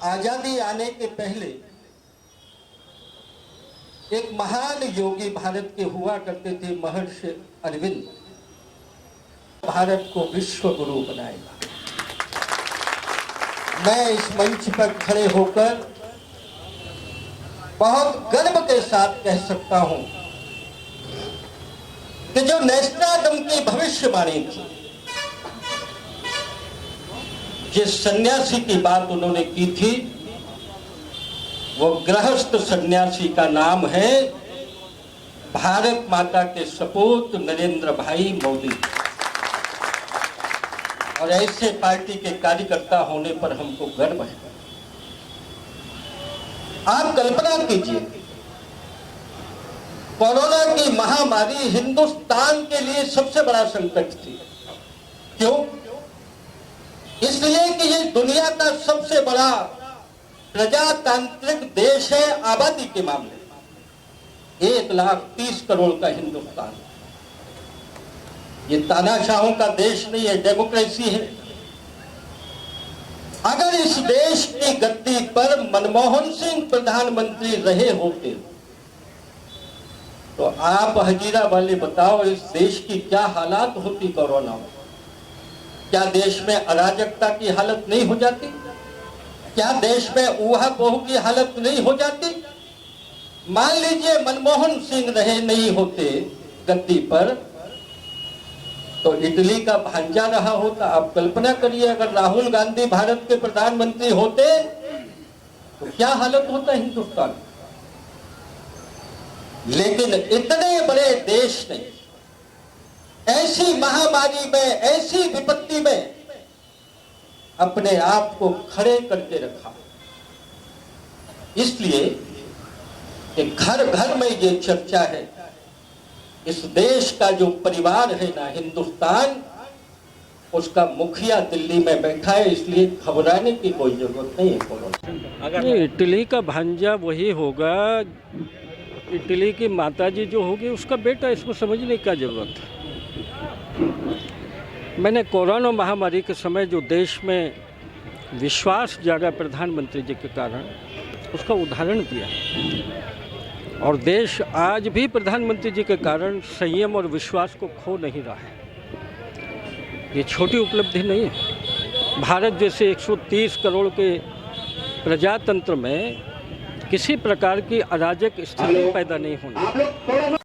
आजादी आने के पहले एक महान योगी भारत के हुआ करते थे, महर्षि अरविंद। भारत को विश्व गुरु बनाएगा। मैं इस मंच पर खड़े होकर बहुत गर्व के साथ कह सकता हूं कि जो नेस्ट्राडम की भविष्यवाणी थी, जिस सन्यासी की बात उन्होंने की थी, वो गृहस्थ सन्यासी का नाम है भारत माता के सपूत नरेंद्र भाई मोदी। और ऐसे पार्टी के कार्यकर्ता होने पर हमको गर्व है। आप कल्पना कीजिए, कोरोना की महामारी हिंदुस्तान के लिए सबसे बड़ा संकट थी। क्यों? इसलिए कि ये दुनिया का सबसे बड़ा प्रजातांत्रिक देश है आबादी के मामले में। 1,30,00,000 करोड़ का हिंदुस्तान, ये तानाशाहों का देश नहीं है, डेमोक्रेसी है। अगर इस देश की गद्दी पर मनमोहन सिंह प्रधानमंत्री रहे होते तो आप हजीरा वाले बताओ, इस देश की क्या हालात होती कोरोना में? क्या देश में अराजकता की हालत नहीं हो जाती? क्या देश में ऊहा पोह की हालत नहीं हो जाती? मान लीजिए मनमोहन सिंह रहे नहीं होते गद्दी पर, तो इटली का भांजा रहा होता। आप कल्पना करिए, अगर राहुल गांधी भारत के प्रधानमंत्री होते तो क्या हालत होता हिंदुस्तान। लेकिन इतने बड़े देश ने ऐसी महामारी में, ऐसी विपत्ति में अपने आप को खड़े करके रखा। इसलिए कि घर घर में ये चर्चा है, इस देश का जो परिवार है ना, हिंदुस्तान, उसका मुखिया दिल्ली में बैठा है। इसलिए घबराने की कोई जरूरत नहीं है। अगर इटली का भांजा वही होगा, इटली की माताजी जो होगी उसका बेटा, इसको समझने की जरूरत है। मैंने कोरोना महामारी के समय जो देश में विश्वास जागा प्रधानमंत्री जी के कारण, उसका उदाहरण दिया। और देश आज भी प्रधानमंत्री जी के कारण संयम और विश्वास को खो नहीं रहा है। ये छोटी उपलब्धि नहीं है। भारत जैसे 130 करोड़ के प्रजातंत्र में किसी प्रकार की अराजक स्थिति पैदा नहीं होनी।